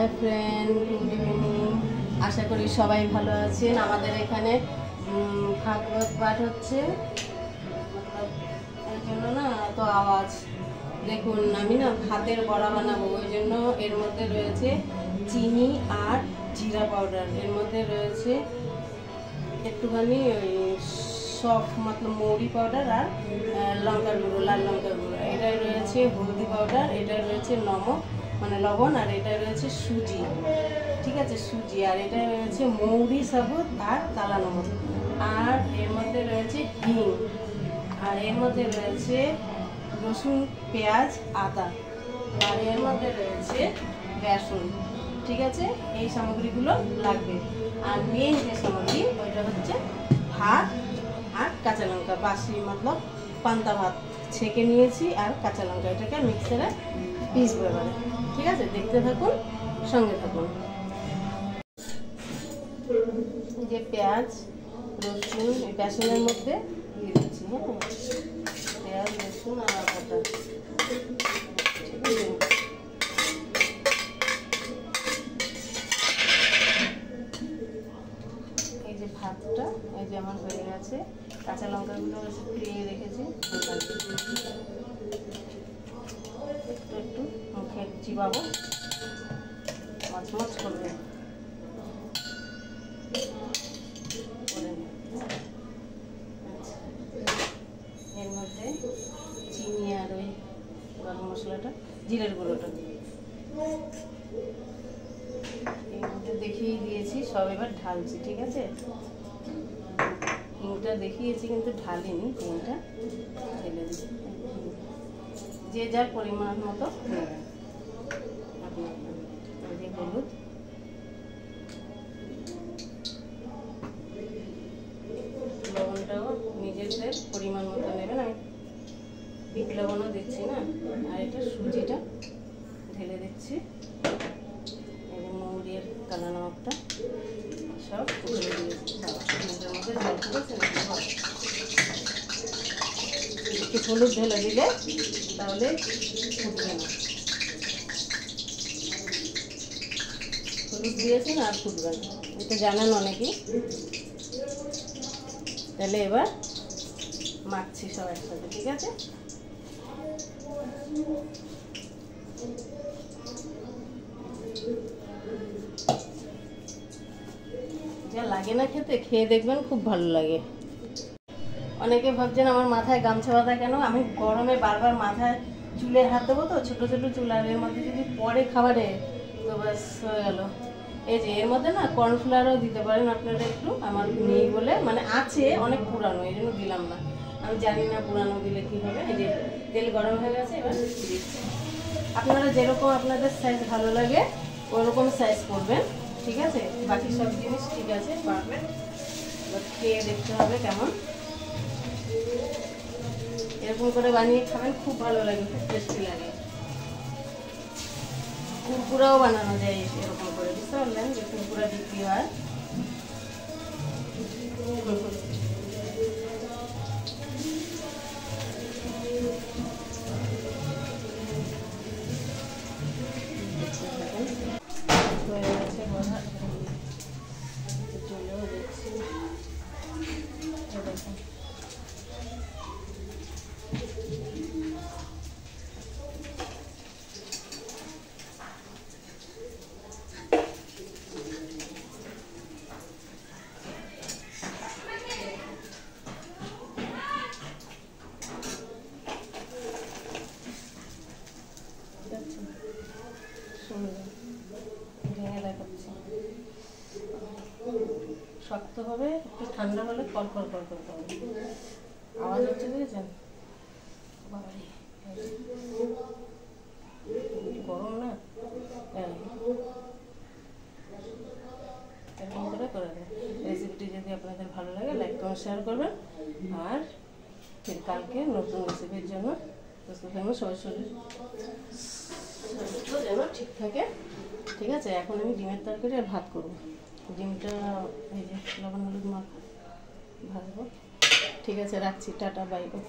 High friend, good evening. আশা করি সবাই ভালো আছেন। আমাদের এখানে ভাগবত পাঠ হচ্ছে, এর জন্য না এত আওয়াজ। দেখুন, আমি না ভাতের বড়া বানাবো, ওই জন্য এর মধ্যে রয়েছে চিনি আর জিরা পাউডার, এর মধ্যে রয়েছে একটুখানি ওই সব মতলব মৌরি পাউডার আর লঙ্কার গুঁড়ো, লাল লঙ্কার গুঁড়ো, এটাই রয়েছে হলদি পাউডার, এটাই রয়েছে নমক মানে লবণ, আর এটা রয়েছে সুজি, ঠিক আছে, সুজি, আর এটা রয়েছে মৌরি সাবুত আর কালা নমক, আর এর মধ্যে রয়েছে হিং, আর এর মধ্যে রয়েছে রসুন, পেঁয়াজ, আদা, আর এর মধ্যে রয়েছে বেসন, ঠিক আছে। এই সামগ্রীগুলো লাগবে। আর মেন যে সামগ্রী ওইটা হচ্ছে ভাত আর কাঁচা লঙ্কা, বাসি মতলব পান্তা ভাত ছেঁকে নিয়েছি, আর কাঁচা লঙ্কা, এটাকে মিক্সারে পিসবো এবারে, ঠিক আছে। দেখতে থাকুন, সঙ্গে থাকুন। যে পেঁয়াজ রসুন এই বেসনের মধ্যে দিয়ে দিচ্ছি, হ্যাঁ, পেঁয়াজ রসুন আর আদাটা, ঠিক আছে। এই যে ভাতটা, এই যে আমার হয়ে গেছে, কাঁচা লঙ্কাগুলো কুড়িয়ে রেখেছি, একটু একটু মুখে চিবাবো, মচমচ করবে। এর মধ্যে চিনি আর ওই গরম মশলাটা, জিরের গুঁড়োটা এর মধ্যে দেখিয়ে দিয়েছি, সব এবার ঢালছি, ঠিক আছে। হিংটা দেখিয়েছি কিন্তু ঢালিনি, হিংটা ঢেলে দিচ্ছি, যে যার পরিমাণ মতো নেবেন। হলুদ, লবণটাও নিজেদের পরিমাণ মতো নেবেন, আমি বিট লবণও দিচ্ছি না। আর এটা সুজিটা ঢেলে দিচ্ছি, এই মৌরি আর কালা নমকটা সব ঢেলে দিয়েছি, মধ্যে জল পড়েছে, একটু হলুদ ঢেলে দিলে তাহলে ফুটবে না, হলুদ দিয়েছেন আর ফুটবে না, এটা জানেন অনেকেই। তাহলে এবার মাখছি সব একসাথে, ঠিক আছে। যা লাগে না খেতে, খেয়ে দেখবেন খুব ভালো লাগে। অনেকে ভাবছেন আমার মাথায় গামছা বাঁধা কেন, আমি গরমে বারবার মাথায় চুলে হাত দেবো তো, ছোটো ছোটো চুল, আর এর মধ্যে যদি পরে খাবারে তো ব্যাস হয়ে গেল। এই যে এর মধ্যে না কর্নফ্লাওয়ারও দিতে পারেন আপনারা একটু, আমার নেই বলে, মানে আছে অনেক পুরানো, এই জন্য দিলাম না, আমি জানি না পুরানো দিলে কী হবে। এই যে তেল গরম হয়ে গেছে, এবার দিচ্ছি। আপনারা যেরকম আপনাদের সাইজ ভালো লাগে ওরকম সাইজ করবেন, ঠিক আছে। বাকি সব জিনিস ঠিক আছে, পারবেন। এবার খেয়ে দেখতে হবে কেমন। এরকম করে বানিয়ে খাবেন, খুব ভালো লাগে, খুব টেস্টি লাগে। কুরকুরাও বানানো যায় এরকম করে, বুঝতে পারলেন, যে কুরকুরা বিক্রি হয়। হয়ে গেছে বড়া, চলেও দেখছি, দেখুন। ভেঙে দেখাচ্ছি, শক্ত হবে, একটু ঠান্ডা হলে কড়কড় করতে হবে, আওয়াজ হচ্ছে, বুঝেছেন। গরম না, এরকম করে করে দেয়। রেসিপিটি যদি আপনাদের ভালো লাগে লাইক কমেন্ট শেয়ার করবেন, আর ফির কালকে নতুন রেসিপির জন্য প্রস্তুত থাকবেন। সবাই শরীর যেন ঠিক থাকে, ঠিক আছে। এখন আমি ডিমের তরকারি আর ভাত করবো, ডিমটা এই যে লবণ হলুদ মাখা ভাজবো, ঠিক আছে। রাখছি, টাটা, বাই বাই।